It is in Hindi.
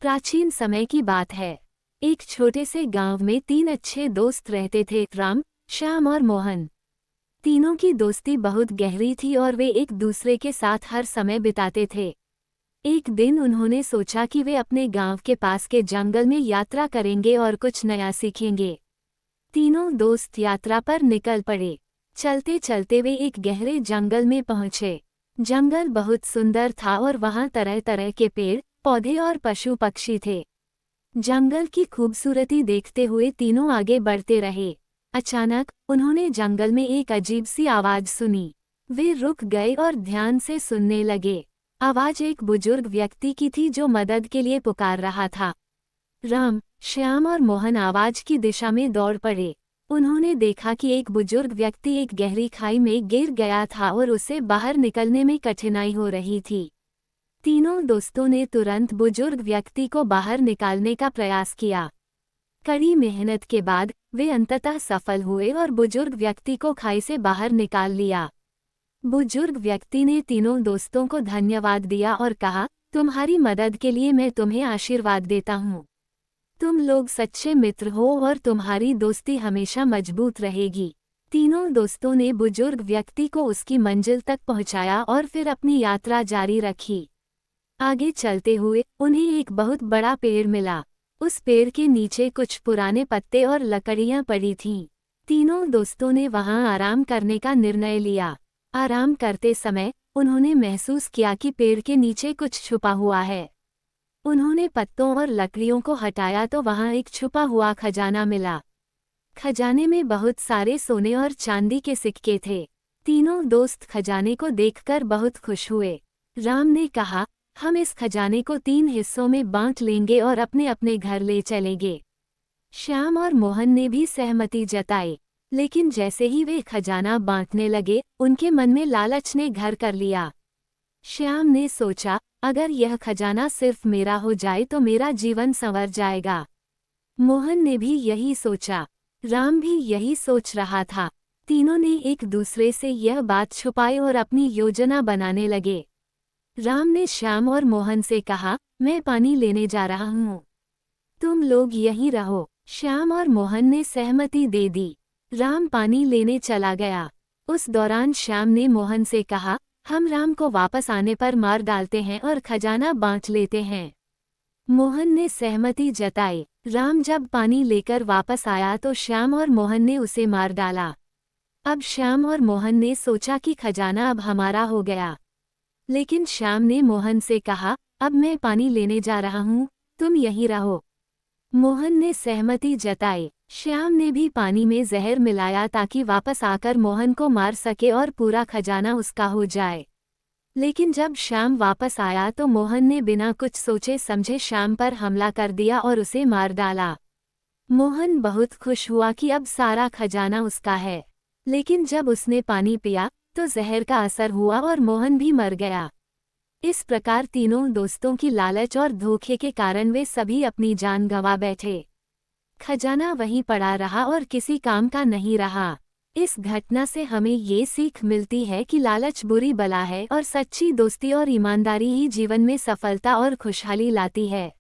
प्राचीन समय की बात है। एक छोटे से गांव में 3 अच्छे दोस्त रहते थे, राम, श्याम और मोहन। तीनों की दोस्ती बहुत गहरी थी और वे एक दूसरे के साथ हर समय बिताते थे। एक दिन उन्होंने सोचा कि वे अपने गांव के पास के जंगल में यात्रा करेंगे और कुछ नया सीखेंगे। तीनों दोस्त यात्रा पर निकल पड़े। चलते चलते वे एक गहरे जंगल में पहुंचे। जंगल बहुत सुंदर था और वहां तरह तरह के पेड़, पौधे और पशु पक्षी थे। जंगल की खूबसूरती देखते हुए तीनों आगे बढ़ते रहे। अचानक उन्होंने जंगल में एक अजीब सी आवाज सुनी। वे रुक गए और ध्यान से सुनने लगे। आवाज एक बुजुर्ग व्यक्ति की थी जो मदद के लिए पुकार रहा था। राम, श्याम और मोहन आवाज की दिशा में दौड़ पड़े। उन्होंने देखा कि एक बुजुर्ग व्यक्ति एक गहरी खाई में गिर गया था और उसे बाहर निकलने में कठिनाई हो रही थी। तीनों दोस्तों ने तुरंत बुजुर्ग व्यक्ति को बाहर निकालने का प्रयास किया। कड़ी मेहनत के बाद वे अंततः सफल हुए और बुजुर्ग व्यक्ति को खाई से बाहर निकाल लिया। बुजुर्ग व्यक्ति ने तीनों दोस्तों को धन्यवाद दिया और कहा, तुम्हारी मदद के लिए मैं तुम्हें आशीर्वाद देता हूँ। तुम लोग सच्चे मित्र हो और तुम्हारी दोस्ती हमेशा मजबूत रहेगी। तीनों दोस्तों ने बुजुर्ग व्यक्ति को उसकी मंजिल तक पहुंचाया और फिर अपनी यात्रा जारी रखी। आगे चलते हुए उन्हें एक बहुत बड़ा पेड़ मिला। उस पेड़ के नीचे कुछ पुराने पत्ते और लकड़ियां पड़ी थीं। तीनों दोस्तों ने वहां आराम करने का निर्णय लिया। आराम करते समय उन्होंने महसूस किया कि पेड़ के नीचे कुछ छुपा हुआ है। उन्होंने पत्तों और लकड़ियों को हटाया तो वहां एक छुपा हुआ खजाना मिला। खजाने में बहुत सारे सोने और चांदी के सिक्के थे। तीनों दोस्त खजाने को देखकर बहुत खुश हुए। राम ने कहा, हम इस खजाने को 3 हिस्सों में बांट लेंगे और अपने अपने घर ले चलेंगे। श्याम और मोहन ने भी सहमति जताई, लेकिन जैसे ही वे खजाना बांटने लगे उनके मन में लालच ने घर कर लिया। श्याम ने सोचा, अगर यह खजाना सिर्फ मेरा हो जाए तो मेरा जीवन संवर जाएगा। मोहन ने भी यही सोचा। राम भी यही सोच रहा था। तीनों ने एक दूसरे से यह बात छुपाई और अपनी योजना बनाने लगे। राम ने श्याम और मोहन से कहा, मैं पानी लेने जा रहा हूँ, तुम लोग यहीं रहो। श्याम और मोहन ने सहमति दे दी। राम पानी लेने चला गया। उस दौरान श्याम ने मोहन से कहा, हम राम को वापस आने पर मार डालते हैं और खजाना बांट लेते हैं। मोहन ने सहमति जताई। राम जब पानी लेकर वापस आया तो श्याम और मोहन ने उसे मार डाला। अब श्याम और मोहन ने सोचा कि खजाना अब हमारा हो गया। लेकिन श्याम ने मोहन से कहा, अब मैं पानी लेने जा रहा हूँ, तुम यहीं रहो। मोहन ने सहमति जताई। श्याम ने भी पानी में जहर मिलाया ताकि वापस आकर मोहन को मार सके और पूरा खजाना उसका हो जाए। लेकिन जब श्याम वापस आया तो मोहन ने बिना कुछ सोचे समझे श्याम पर हमला कर दिया और उसे मार डाला। मोहन बहुत खुश हुआ कि अब सारा खजाना उसका है, लेकिन जब उसने पानी पिया तो जहर का असर हुआ और मोहन भी मर गया। इस प्रकार तीनों दोस्तों की लालच और धोखे के कारण वे सभी अपनी जान गंवा बैठे। खजाना वहीं पड़ा रहा और किसी काम का नहीं रहा। इस घटना से हमें ये सीख मिलती है कि लालच बुरी बला है और सच्ची दोस्ती और ईमानदारी ही जीवन में सफलता और खुशहाली लाती है।